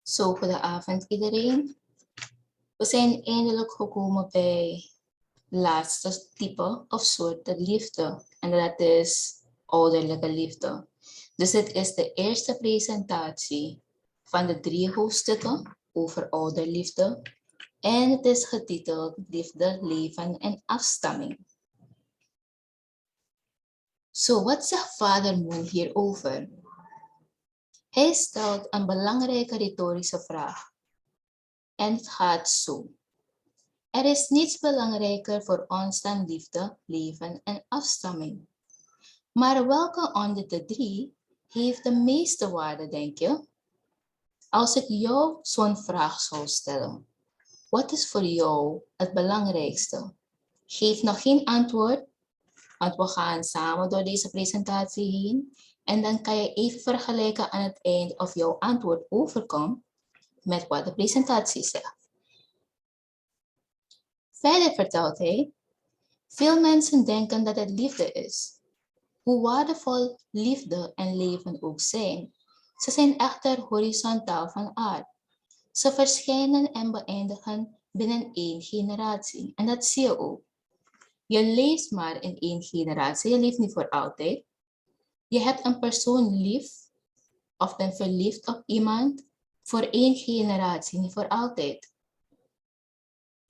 Zo, goedenavond iedereen. We zijn eindelijk gekomen bij het laatste type of soort de liefde. En dat is ouderlijke liefde. Dus dit is de eerste presentatie van de 3 hoofdstukken over ouderliefde. En het is getiteld Liefde, Leven en Afstamming. Zo, wat zegt vader Moon hierover? Hij stelt een belangrijke retorische vraag. En het gaat zo. Er is niets belangrijker voor ons dan liefde, leven en afstamming. Maar welke onder de 3 heeft de meeste waarde, denk je? Als ik jou zo'n vraag zou stellen, wat is voor jou het belangrijkste? Geef nog geen antwoord, want we gaan samen door deze presentatie heen. En dan kan je even vergelijken aan het eind of jouw antwoord overkomt met wat de presentatie zegt. Verder vertelt hij, veel mensen denken dat het liefde is. Hoe waardevol liefde en leven ook zijn, ze zijn echter horizontaal van aard. Ze verschijnen en beëindigen binnen 1 generatie. En dat zie je ook. Je leeft maar in 1 generatie, je leeft niet voor altijd. Je hebt een persoon lief of bent verliefd op iemand voor 1 generatie, niet voor altijd.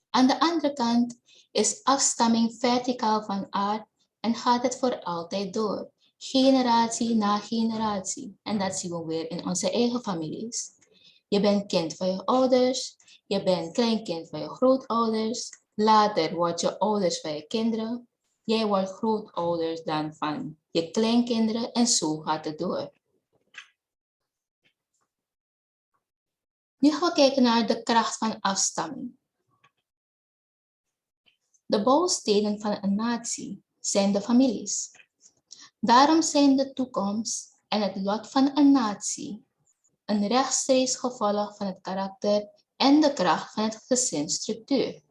Aan de andere kant is afstamming verticaal van aard en gaat het voor altijd door. Generatie na generatie. En dat zien we weer in onze eigen families. Je bent kind van je ouders, je bent kleinkind van je grootouders, later word je ouders van je kinderen, jij wordt grootouders dan van je kleinkinderen en zo gaat het door. Nu gaan we kijken naar de kracht van afstamming. De bouwstenen van een natie zijn de families. Daarom zijn de toekomst en het lot van een natie een rechtstreeks gevolg van het karakter en de kracht van het gezinsstructuur.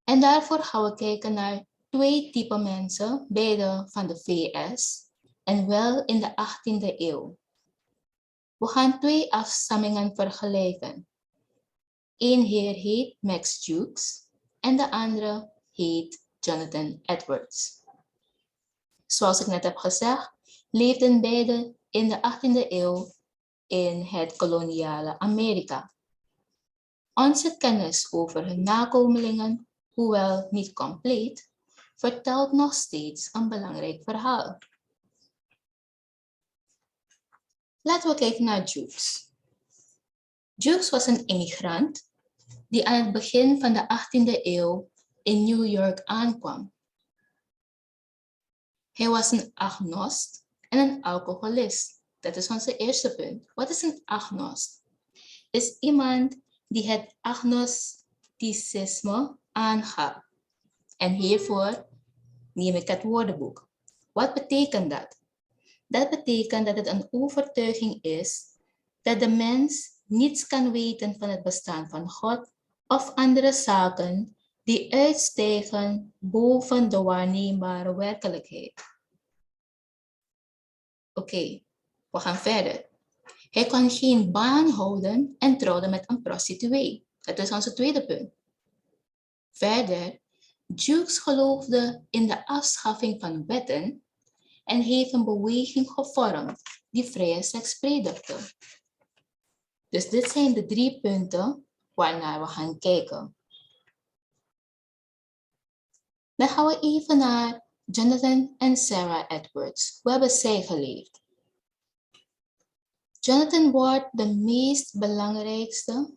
En daarvoor gaan we kijken naar 2 typen mensen, beide van de VS en wel in de 18e eeuw. We gaan 2 afstammingen vergelijken. Eén heer heet Max Jukes en de andere heet Jonathan Edwards. Zoals ik net heb gezegd, leefden beide in de 18e eeuw in het koloniale Amerika. Onze kennis over hun nakomelingen, hoewel niet compleet, vertelt nog steeds een belangrijk verhaal. Laten we kijken naar Jukes. Jukes was een immigrant die aan het begin van de 18e eeuw in New York aankwam. Hij was een agnost en een alcoholist. Dat is onze eerste punt. Wat is een agnost? Is iemand die het agnosticisme aangaat. En hiervoor neem ik het woordenboek. Wat betekent dat? Dat betekent dat het een overtuiging is dat de mens niets kan weten van het bestaan van God of andere zaken die uitstijgen boven de waarneembare werkelijkheid. Oké, we gaan verder. Hij kon geen baan houden en trouwde met een prostituee. Dat is onze tweede punt. Verder, Jukes geloofde in de afschaffing van wetten en heeft een beweging gevormd die vrije seks predikte. Dus dit zijn de 3 punten waarnaar we gaan kijken. Dan gaan we even naar Jonathan en Sarah Edwards. Hoe hebben zij geleefd? Jonathan wordt de meest belangrijkste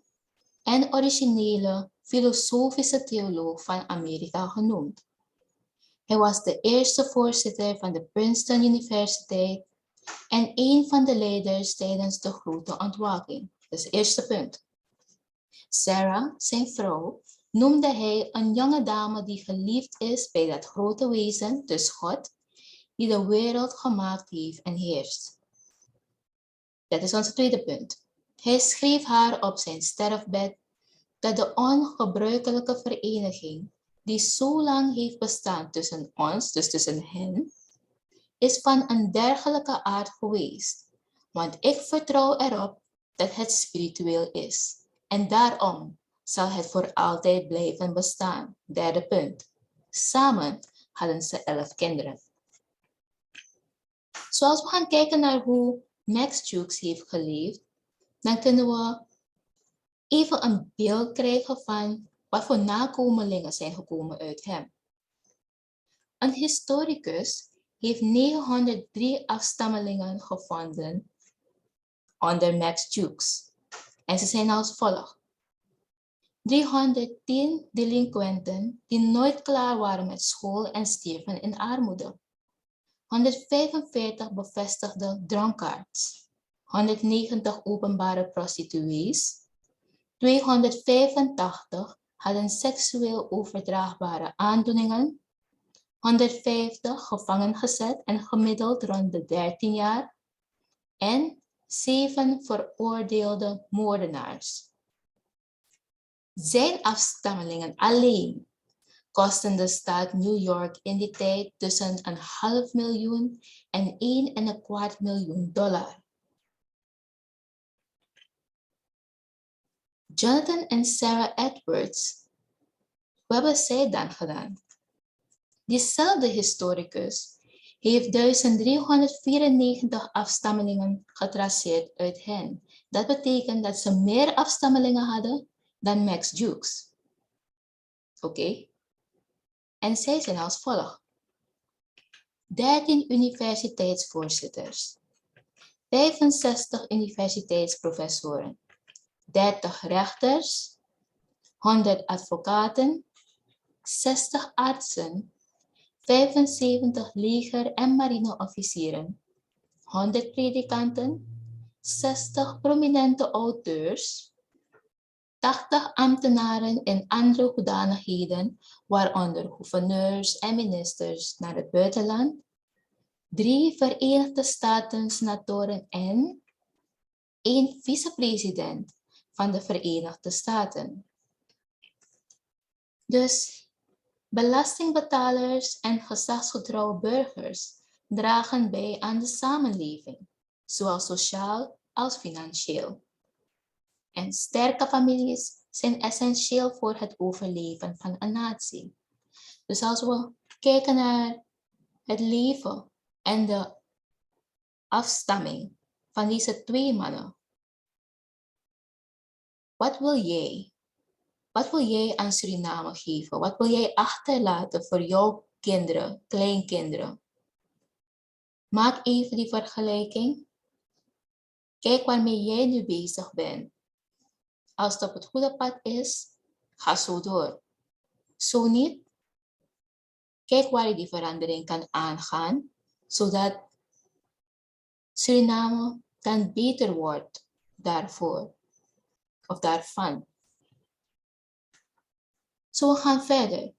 en originele filosofische theoloog van Amerika genoemd. Hij was de eerste voorzitter van de Princeton Universiteit en een van de leiders tijdens de grote ontwaking. Dat is het eerste punt. Sarah, zijn vrouw, noemde hij een jonge dame die geliefd is bij dat grote wezen, dus God, die de wereld gemaakt heeft en heerst. Dat is ons tweede punt. Hij schreef haar op zijn sterfbed dat de ongebruikelijke vereniging die zo lang heeft bestaan tussen ons, dus tussen hen, is van een dergelijke aard geweest. Want ik vertrouw erop dat het spiritueel is. En daarom zal het voor altijd blijven bestaan. Derde punt. Samen hadden ze 11 kinderen. Zoals we gaan kijken naar hoe Max Jukes heeft geleefd, dan kunnen we even een beeld krijgen van wat voor nakomelingen zijn gekomen uit hem. Een historicus heeft 903 afstammelingen gevonden onder Max Jukes. En ze zijn als volgt. 310 delinquenten die nooit klaar waren met school en stierven in armoede. 145 bevestigde drankaards. 190 openbare prostituees. 285 hadden seksueel overdraagbare aandoeningen. 150 gevangen gezet en gemiddeld rond de 13 jaar. En 7 veroordeelde moordenaars. Zijn afstammelingen alleen kosten de staat New York in die tijd tussen $500.000 en $1,25 miljoen. Jonathan en Sarah Edwards, wat hebben zij dan gedaan? Diezelfde historicus heeft 1394 afstammelingen getraceerd uit hen. Dat betekent dat ze meer afstammelingen hadden dan Max Jukes. Oké? En zij zijn als volgt. 13 universiteitsvoorzitters. 65 universiteitsprofessoren. 30 rechters. 100 advocaten. 60 artsen. 75 leger- en marineofficieren. 100 predikanten. 60 prominente auteurs. 80 ambtenaren in andere hoedanigheden, waaronder gouverneurs en ministers naar het buitenland, 3 Verenigde Staten senatoren en 1 vicepresident van de Verenigde Staten. Dus belastingbetalers en gezagsgetrouwe burgers dragen bij aan de samenleving, zowel sociaal als financieel. En sterke families zijn essentieel voor het overleven van een natie. Dus als we kijken naar het leven en de afstamming van deze 2 mannen. Wat wil jij? Wat wil jij aan Suriname geven? Wat wil jij achterlaten voor jouw kinderen, kleinkinderen? Maak even die vergelijking. Kijk waarmee jij nu bezig bent. Als het op het goede pad is, ga zo door. Zo niet, kijk waar je die verandering kan aangaan, zodat Suriname dan beter wordt daarvoor of daarvan. Zo we gaan verder.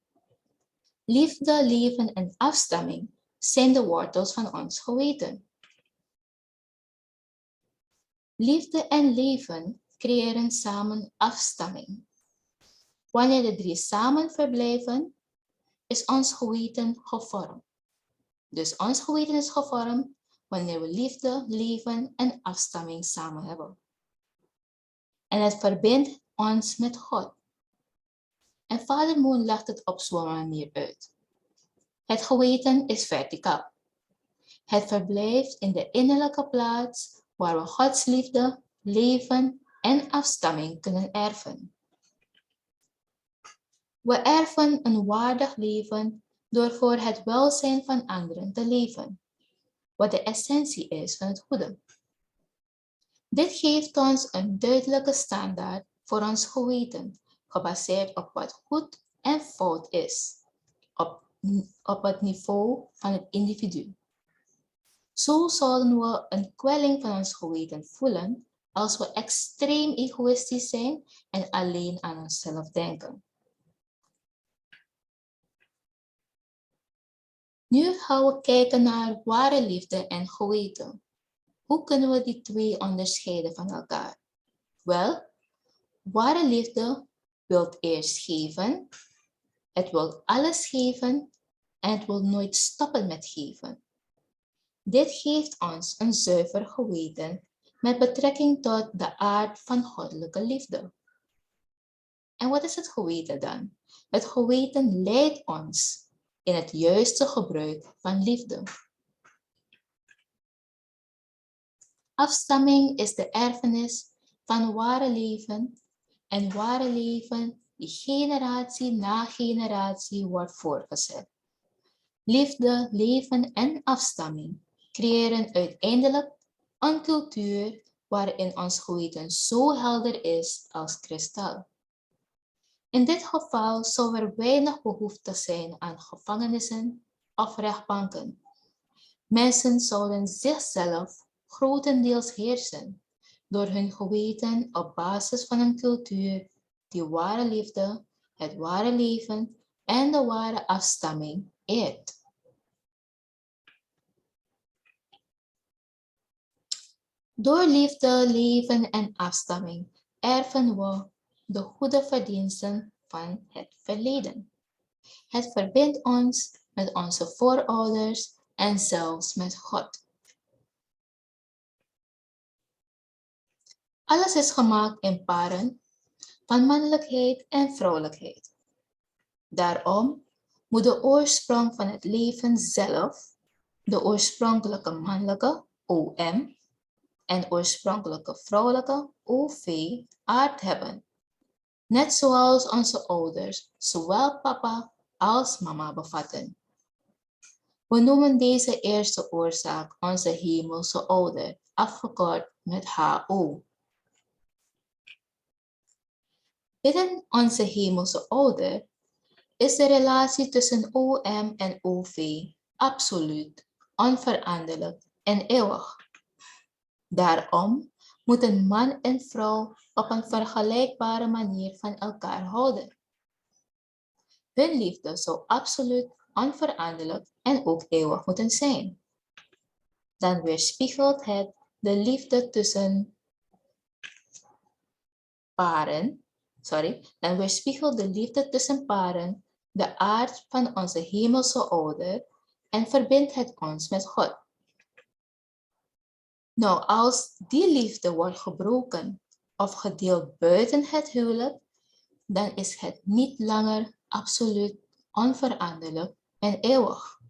Liefde, leven en afstamming zijn de wortels van ons geweten. Liefde en leven creëren samen afstamming. Wanneer de 3 samen verblijven, is ons geweten gevormd. Dus ons geweten is gevormd wanneer we liefde, leven en afstamming samen hebben. En het verbindt ons met God. En Vader Moon legt het op zo'n manier uit. Het geweten is verticaal. Het verblijft in de innerlijke plaats waar we Gods liefde, leven en afstamming kunnen erven. We erven een waardig leven door voor het welzijn van anderen te leven, wat de essentie is van het goede. Dit geeft ons een duidelijke standaard voor ons geweten, gebaseerd op wat goed en fout is, op het niveau van het individu. Zo zouden we een kwelling van ons geweten voelen als we extreem egoïstisch zijn en alleen aan onszelf denken. Nu gaan we kijken naar ware liefde en geweten. Hoe kunnen we die 2 onderscheiden van elkaar? Wel, ware liefde wil eerst geven, het wil alles geven en het wil nooit stoppen met geven. Dit geeft ons een zuiver geweten met betrekking tot de aard van goddelijke liefde. En wat is het geweten dan? Het geweten leidt ons in het juiste gebruik van liefde. Afstamming is de erfenis van ware leven en ware leven die generatie na generatie wordt voortgezet. Liefde, leven en afstamming creëren uiteindelijk een cultuur waarin ons geweten zo helder is als kristal. In dit geval zou er weinig behoefte zijn aan gevangenissen of rechtbanken. Mensen zouden zichzelf grotendeels heersen door hun geweten op basis van een cultuur die ware liefde, het ware leven en de ware afstamming eert. Door liefde, leven en afstamming erven we de goede verdiensten van het verleden. Het verbindt ons met onze voorouders en zelfs met God. Alles is gemaakt in paren van mannelijkheid en vrouwelijkheid. Daarom moet de oorsprong van het leven zelf, de oorspronkelijke mannelijke OM en oorspronkelijke vrouwelijke OV aard hebben. Net zoals onze ouders zowel papa als mama bevatten. We noemen deze eerste oorzaak onze hemelse ouder, afgekort met HO. Binnen onze hemelse ouder is de relatie tussen OM en OV absoluut, onveranderlijk en eeuwig. Daarom moeten man en vrouw op een vergelijkbare manier van elkaar houden. Hun liefde zou absoluut, onveranderlijk en ook eeuwig moeten zijn. Dan weerspiegelt het de liefde tussen paren, de aard van onze hemelse ouder en verbindt het ons met God. Nou, als die liefde wordt gebroken of gedeeld buiten het huwelijk, dan is het niet langer absoluut, onveranderlijk en eeuwig.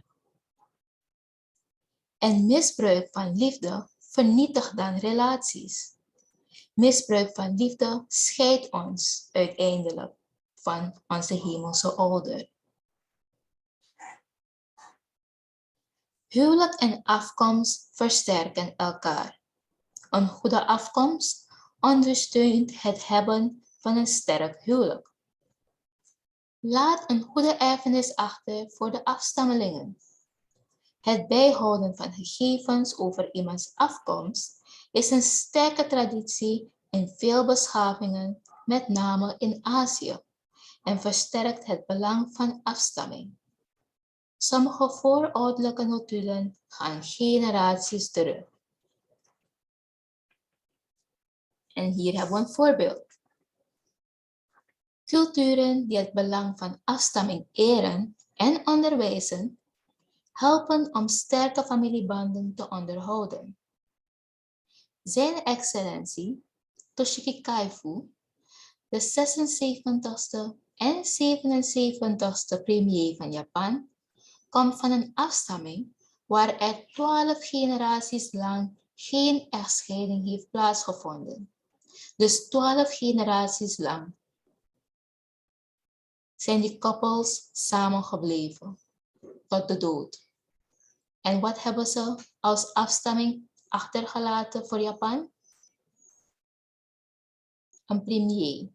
En misbruik van liefde vernietigt dan relaties. Misbruik van liefde scheidt ons uiteindelijk van onze hemelse ouder. Huwelijk en afkomst versterken elkaar. Een goede afkomst ondersteunt het hebben van een sterk huwelijk. Laat een goede erfenis achter voor de afstammelingen. Het bijhouden van gegevens over iemands afkomst is een sterke traditie in veel beschavingen, met name in Azië, en versterkt het belang van afstamming. Sommige voorouderlijke notulen gaan generaties terug. En hier hebben we een voorbeeld. Culturen die het belang van afstamming eren en onderwijzen, helpen om sterke familiebanden te onderhouden. Zijn excellentie, Toshiki Kaifu, de 76ste en 77ste premier van Japan, komt van een afstamming waar er 12 generaties lang geen echtscheiding heeft plaatsgevonden. Dus 12 generaties lang zijn die koppels samengebleven tot de dood. En wat hebben ze als afstamming achtergelaten voor Japan? Een premier.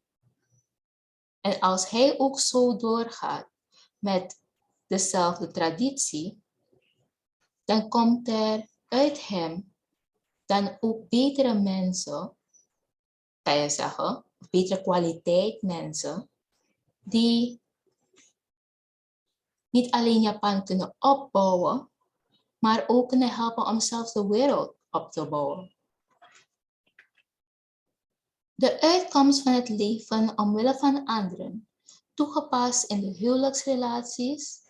En als hij ook zo doorgaat met dezelfde traditie, dan komt er uit hem dan ook betere mensen, kan je zeggen, betere kwaliteit mensen, die niet alleen Japan kunnen opbouwen, maar ook kunnen helpen om zelfs de wereld op te bouwen. De uitkomst van het leven omwille van anderen, toegepast in de huwelijksrelaties,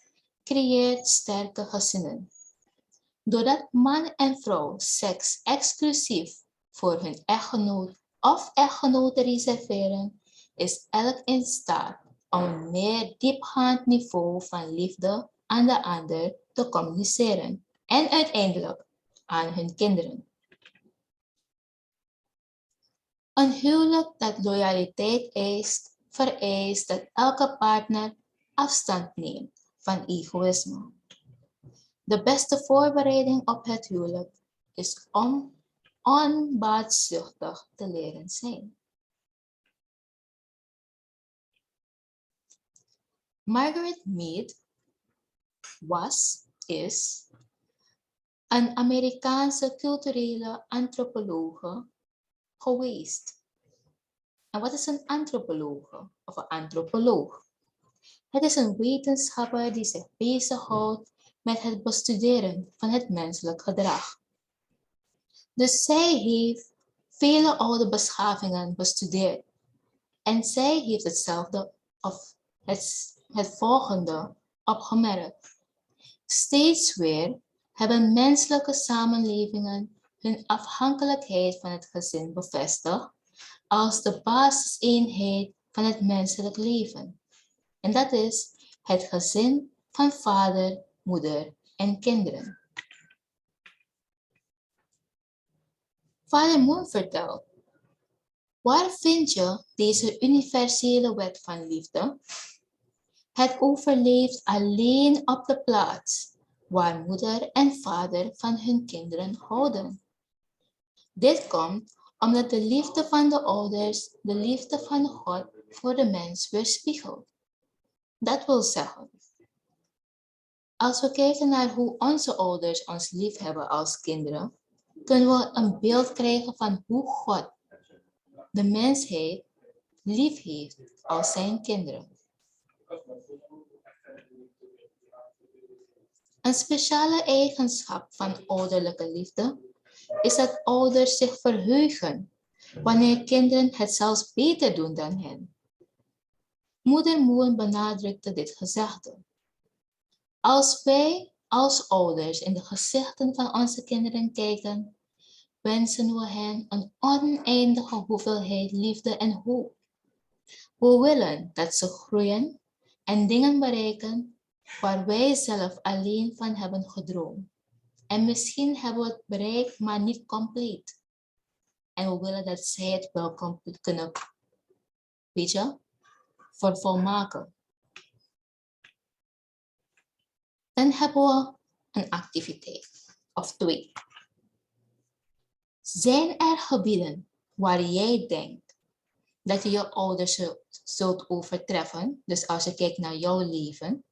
creëert sterke gezinnen. Doordat man en vrouw seks exclusief voor hun echtgenoot of echtgenoot te reserveren, is elk in staat om een meer diepgaand niveau van liefde aan de ander te communiceren en uiteindelijk aan hun kinderen. Een huwelijk dat loyaliteit eist, vereist dat elke partner afstand neemt van egoïsme. De beste voorbereiding op het huwelijk is om onbaatzuchtig te leren zijn. Margaret Mead is een Amerikaanse culturele antropologe geweest. En wat is een antropologe of een antropoloog? Het is een wetenschapper die zich bezighoudt met het bestuderen van het menselijk gedrag. Dus zij heeft vele oude beschavingen bestudeerd. En zij heeft hetzelfde of het volgende opgemerkt. Steeds weer hebben menselijke samenlevingen hun afhankelijkheid van het gezin bevestigd als de basiseenheid van het menselijk leven. En dat is het gezin van vader, moeder en kinderen. Vader Moon vertelt, waar vind je deze universele wet van liefde? Het overleeft alleen op de plaats waar moeder en vader van hun kinderen houden. Dit komt omdat de liefde van de ouders de liefde van God voor de mens weerspiegelt. Dat wil zeggen, als we kijken naar hoe onze ouders ons lief hebben als kinderen, kunnen we een beeld krijgen van hoe God de mensheid lief heeft als zijn kinderen. Een speciale eigenschap van ouderlijke liefde is dat ouders zich verheugen wanneer kinderen het zelfs beter doen dan hen. Moeder Moon benadrukte dit gezegde. Als wij als ouders in de gezichten van onze kinderen kijken, wensen we hen een oneindige hoeveelheid liefde en hoop. We willen dat ze groeien en dingen bereiken waar wij zelf alleen van hebben gedroomd. En misschien hebben we het bereikt, maar niet compleet. En we willen dat zij het wel compleet kunnen, vervolmaken. Dan hebben we een activiteit, of 2. Zijn er gebieden waar jij denkt dat je je ouders zult overtreffen, dus als je kijkt naar jouw leven?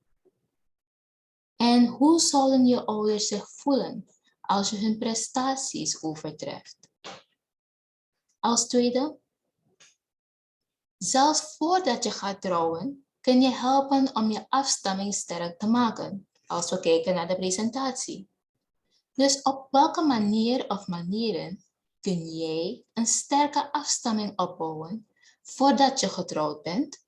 En hoe zullen je ouders zich voelen als je hun prestaties overtreft? Als tweede, zelfs voordat je gaat trouwen, kun je helpen om je afstamming sterk te maken, als we kijken naar de presentatie. Dus op welke manier of manieren kun jij een sterke afstamming opbouwen voordat je getrouwd bent?